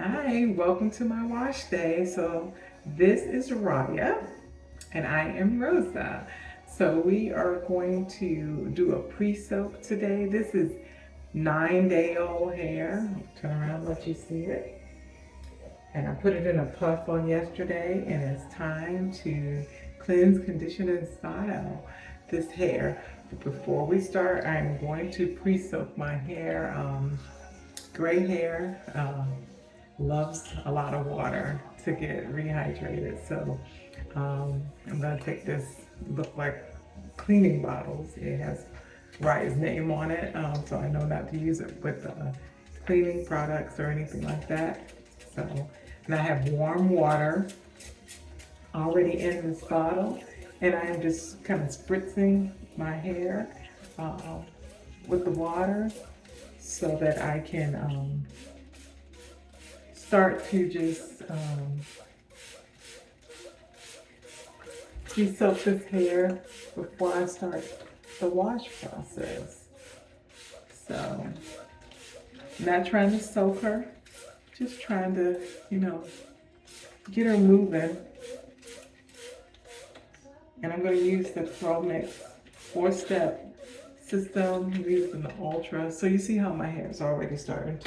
Hi, welcome to my wash day. So this is Raya and I am Rosa. So we are going to do a pre-soak today. This is 9-day-old hair. Turn around, let you see it. And I put it in a puff on yesterday, and it's time to cleanse, condition, and style this hair. But before we start, I'm going to pre-soak my hair. Gray hair loves a lot of water to get rehydrated. So I'm gonna take this, look like cleaning bottles. It has Raya's name on it, so I know not to use it with cleaning products or anything like that. So, and I have warm water already in this bottle, and I am just kind of spritzing my hair uh, with the water so that I can start to just de-soak this hair before I start the wash process. So, not trying to soak her, just trying to, get her moving. And I'm going to use the Pro Mix 4-step system using the Ultra. So you see how my hair is already starting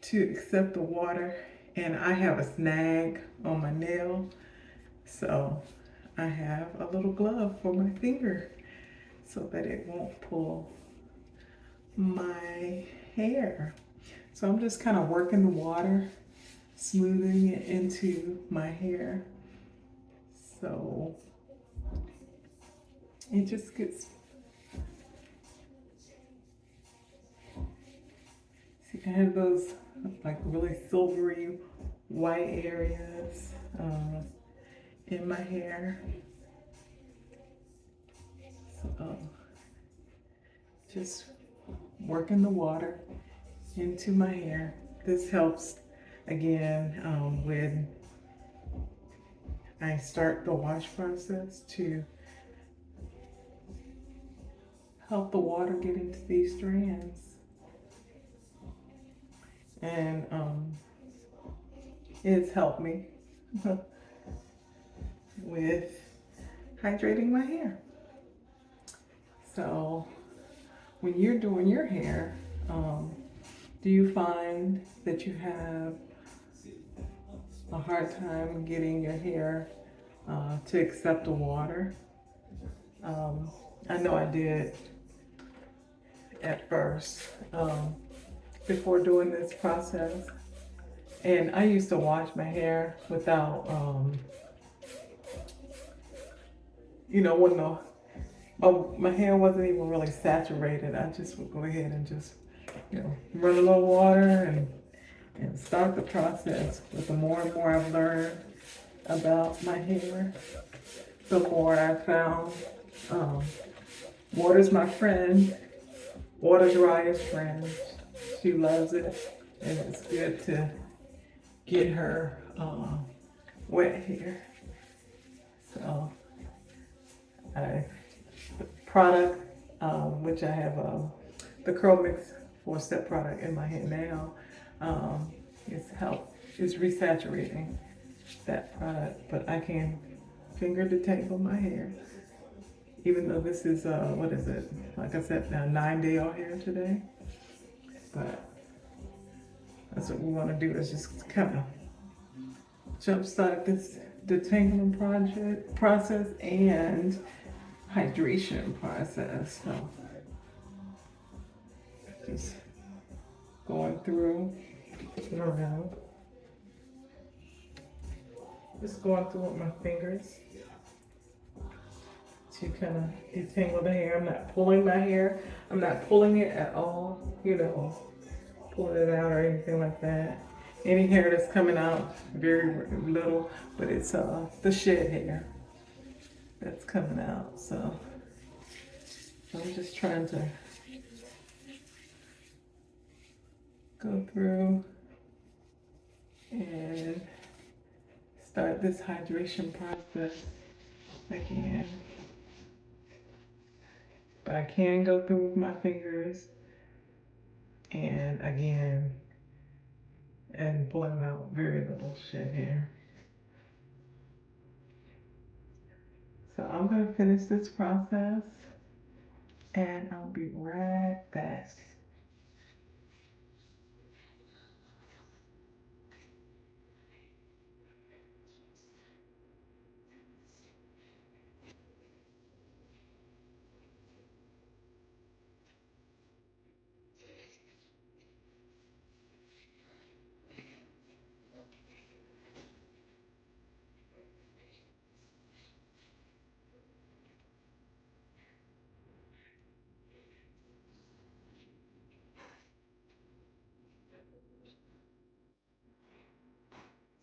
to accept the water. And I have a snag on my nail, so I have a little glove for my finger so that it won't pull my hair. So I'm just kind of working the water, smoothing it into my hair so it just gets, see, I have those like really silvery white areas in my hair. So just working the water into my hair. This helps again when I start the wash process to help the water get into these strands. And it's helped me with hydrating my hair. So when you're doing your hair, do you find that you have a hard time getting your hair to accept the water? I know I did at first before doing this process. And I used to wash my hair without, when my hair wasn't even really saturated. I just would go ahead and just, run a little water and start the process. But the more and more I've learned about my hair, the more I found water's my friend. Water's Raya's friend. She loves it, and it's good to get her wet hair. So the product, which I have the Curl Mix 4-step product in my hair now, is resaturating that product, but I can finger detangle my hair. Even though this is, what is it? Like I said, now 9-day-old hair today. But that's what we want to do, is just kind of jumpstart this detangling process and hydration process. So just going through, around, just going through with my fingers to kind of detangle the hair. I'm not pulling my hair. I'm not pulling it at all, pulling it out or anything like that. Any hair that's coming out, very little, but it's the shed hair that's coming out. So I'm just trying to go through and start this hydration process again. But I can go through with my fingers and again and blend out very little shed hair. So I'm going to finish this process and I'll be right back.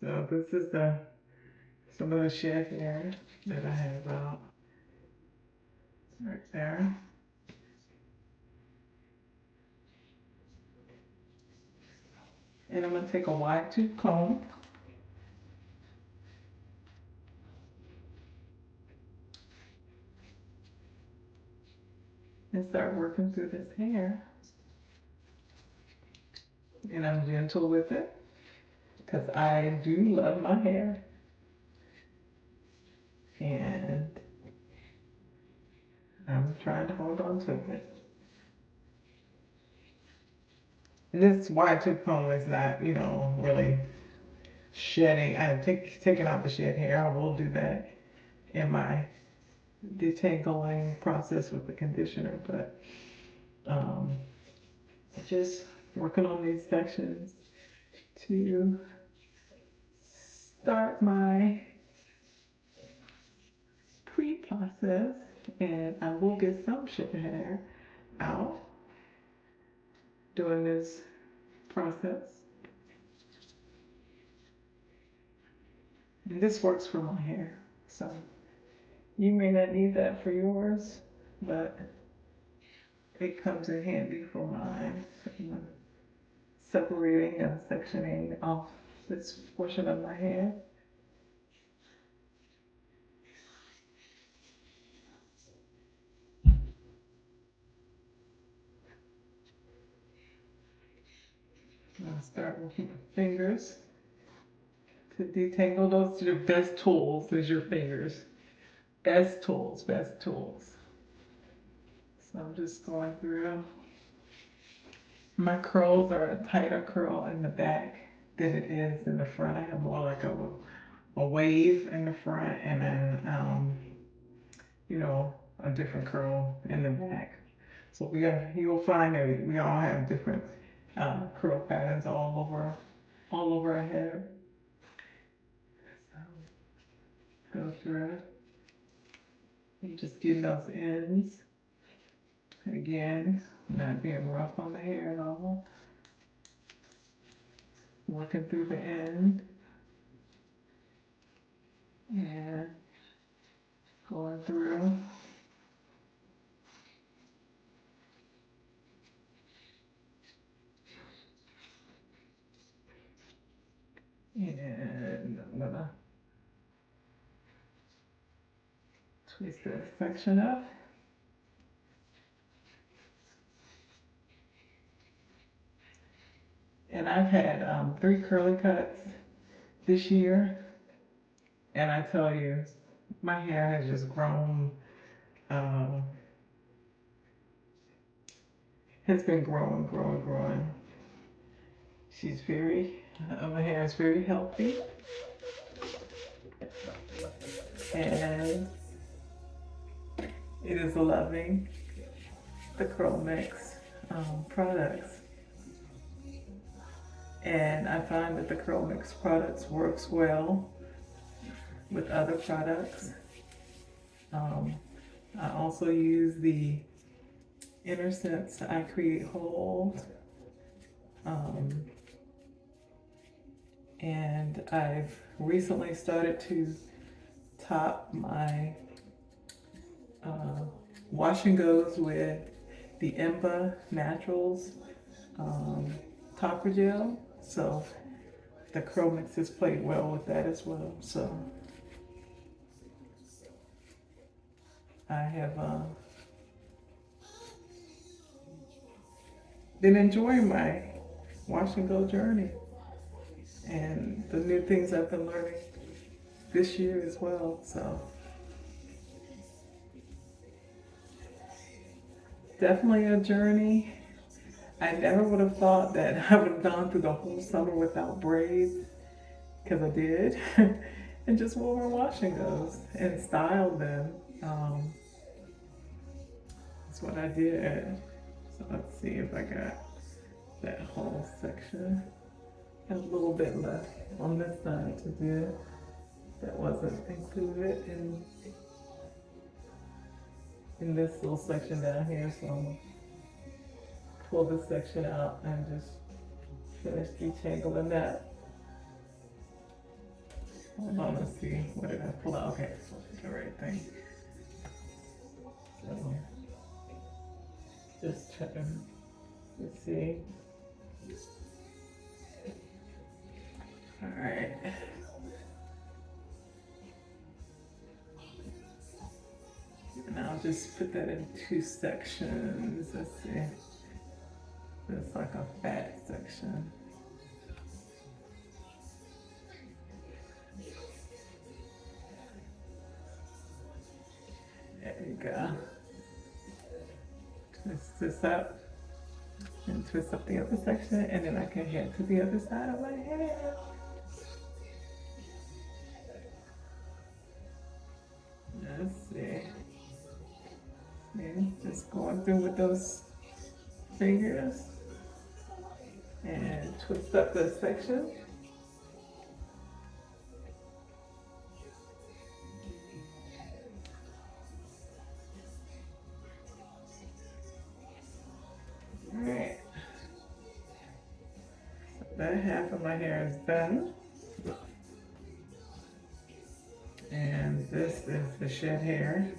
So this is some of the shed hair that I have out right there. And I'm going to take a wide tooth comb and start working through this hair. And I'm gentle with it because I do love my hair. And I'm trying to hold on to it. And this wide tooth comb is not, really shedding. I'm taking out the shed hair. I will do that in my detangling process with the conditioner, but um, just working on these sections to start my pre-process, and I will get some shed hair out during this process. And this works for my hair, so you may not need that for yours, but it comes in handy for mine. Separating and sectioning off this portion of my hair. I'll start with my fingers to detangle. Those are your best tools, is your fingers. Best tools, best tools. So I'm just going through. My curls are a tighter curl in the back than it is in the front. I have more like a wave in the front and then, a different curl in the back. So you'll find that we all have different curl patterns all over our hair. So go through it. And just getting those ends. And again, not being rough on the hair at all. Working through the end. And going through. And I'm gonna twist this section up. And I've had 3 curly cuts this year. And I tell you, my hair has just grown, uh, has been growing, growing, growing. My hair is very healthy. And it is loving the Curl Mix products. And I find that the Curl Mix products works well with other products. I also use the Inner Sense I Create Whole. And I've recently started to top my wash and goes with the Emba Naturals topper gel. So the curl mix has played well with that as well. So I have been enjoying my wash and go journey and the new things I've been learning this year as well. So definitely a journey. I never would have thought that I would have gone through the whole summer without braids, because I did, and just wore my wash and goes and styled them. That's what I did. So let's see if I got that whole section. Have a little bit left on this side to do that wasn't included in this little section down here. So I'm gonna pull this section out and just finish detangling that. Hold on, let's see. What did I pull out? Okay, the right thing. So just checking. Let's see. All right. And I'll just put that in two sections. Let's see. It's like a fat section. There you go. Twist this up and twist up the other section, and then I can head to the other side of my hair. Let's see. And just going through with those fingers and twist up the section. Alright. So that half of my hair is done. And this is the shed hair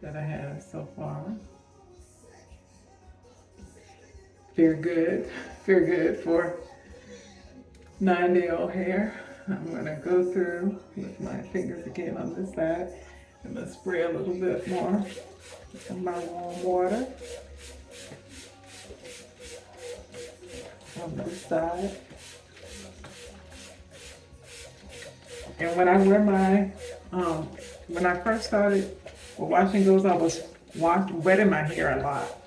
that I have so far. Feel good for 9-day-old hair. I'm gonna go through with my fingers again on this side. I'm gonna spray a little bit more of my warm water on this side. And when I wear my, when I first started with washing goes, I was wetting my hair a lot.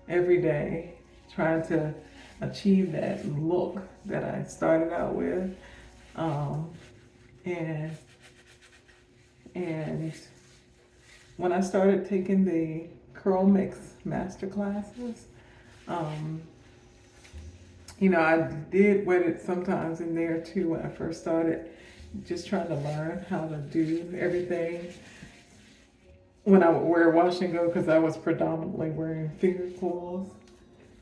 Every day, trying to achieve that look that I started out with. And when I started taking the curl mix master classes, you know, I did wet it sometimes in there too when I first started, just trying to learn how to do everything when I would wear wash and go, because I was predominantly wearing finger coils,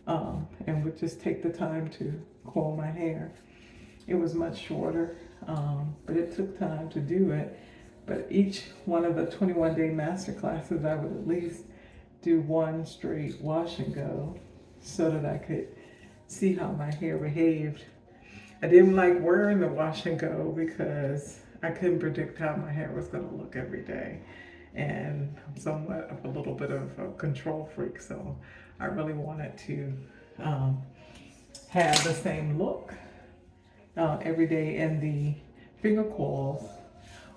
and would just take the time to coil my hair. It was much shorter, but it took time to do it. But each one of the 21-day master classes, I would at least do one straight wash and go so that I could see how my hair behaved. I didn't like wearing the wash and go because I couldn't predict how my hair was going to look every day. And I'm somewhat of a little bit of a control freak, so I really wanted to have the same look every day. And the finger coils,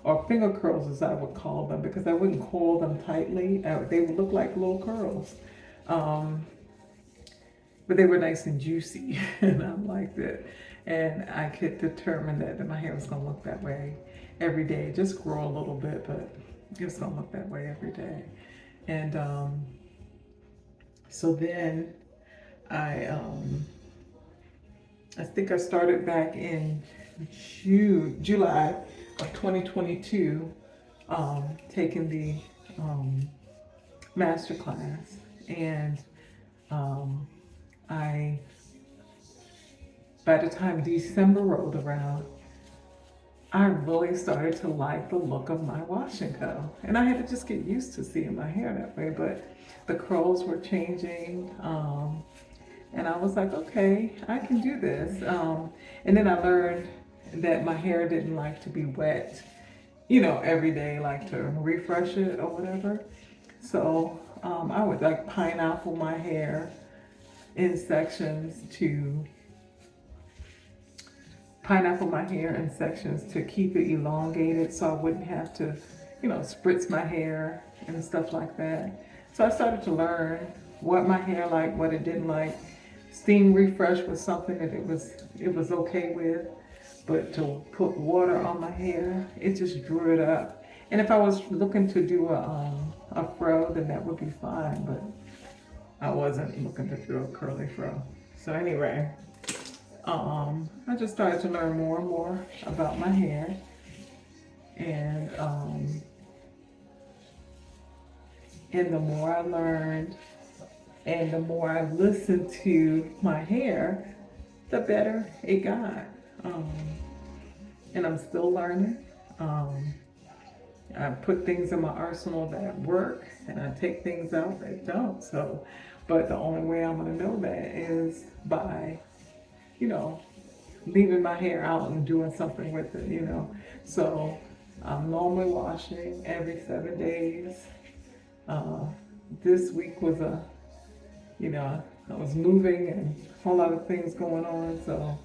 or finger curls as I would call them, because I wouldn't coil them tightly. They would look like little curls. But they were nice and juicy, and I liked it. And I could determine that my hair was gonna look that way every day. Just grow a little bit, but it's gonna look that way every day. And so then I think I started back in July of 2022, taking the master class. And by the time December rolled around, I really started to like the look of my wash and go. And I had to just get used to seeing my hair that way, but the curls were changing. And I was like, okay, I can do this. And then I learned that my hair didn't like to be wet, you know, every day, like to refresh it or whatever. So I would like pineapple my hair in sections to pineapple my hair in sections to keep it elongated so I wouldn't have to, spritz my hair and stuff like that. So I started to learn what my hair liked, what it didn't like. Steam refresh was something that it was okay with, but to put water on my hair, it just drew it up. And if I was looking to do a fro, then that would be fine, but I wasn't looking to do a curly fro. So anyway, I just started to learn more and more about my hair, and the more I learned and the more I listened to my hair, the better it got. And I'm still learning. I put things in my arsenal that work, and I take things out that don't. So, but the only way I'm gonna know that is by, you know, leaving my hair out and doing something with it. So I'm normally washing every 7 days. This week was I was moving and a whole lot of things going on. So,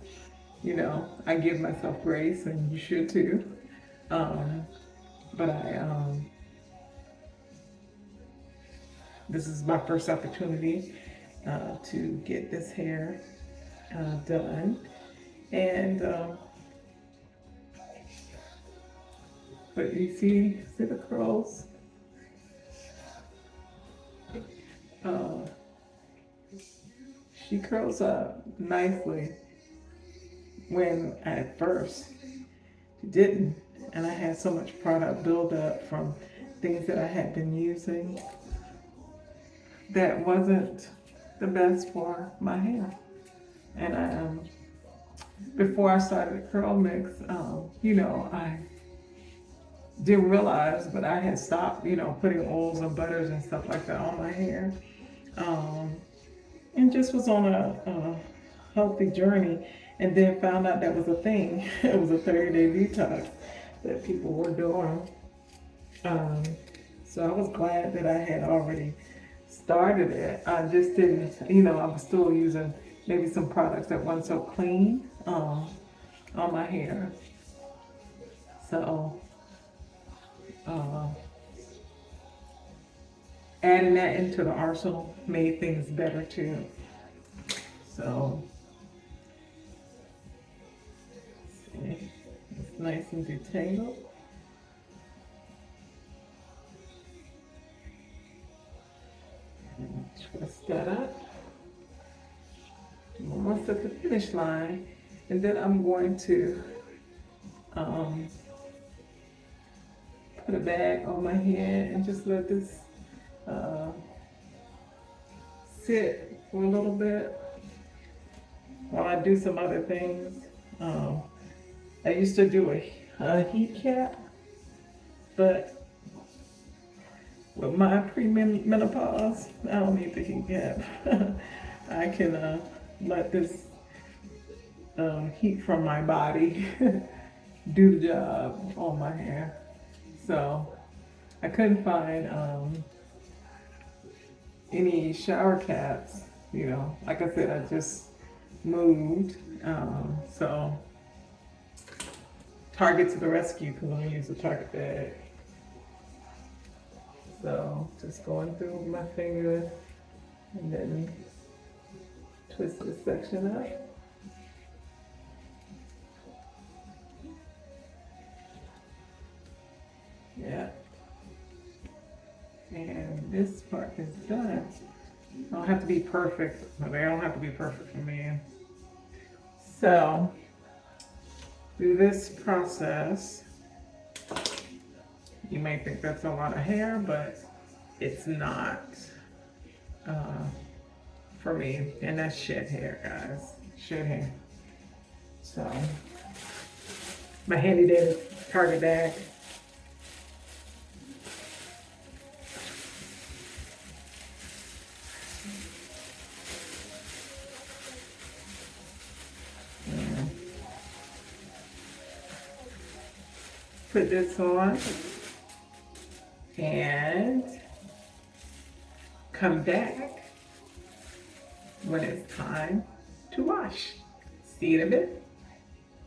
I give myself grace, and you should too. But this is my first opportunity to get this hair done. And, but you see the curls? She curls up nicely when at first she didn't. And I had so much product build up from things that I had been using that wasn't the best for my hair. And before I started the curl mix, I didn't realize, but I had stopped, putting oils and butters and stuff like that on my hair. And just was on a healthy journey, and then found out that was a thing. It was a 30-day detox that people were doing. So I was glad that I had already started it. I just didn't, I was still using maybe some products that weren't so clean on my hair. So adding that into the arsenal made things better too. So see, it's nice and detangled. And twist that up. I'm almost at the finish line, and then I'm going to put a bag on my head and just let this sit for a little bit while I do some other things. I used to do a heat cap, but with my premenopause, I don't need the heat cap. I can let this heat from my body do the job on my hair. So I couldn't find any shower caps. Like I said, I just moved. So Target to the rescue, because I'm gonna use a Target bag. So just going through with my finger and then twist this section up. Yeah. And this part is done. I don't have to be perfect, but they don't have to be perfect for me. So, through this process, you may think that's a lot of hair, but it's not for me. And that's shed hair, guys. Shed hair. So, my handy dandy Target bag. Put this on and come back when it's time to wash. See you in a bit.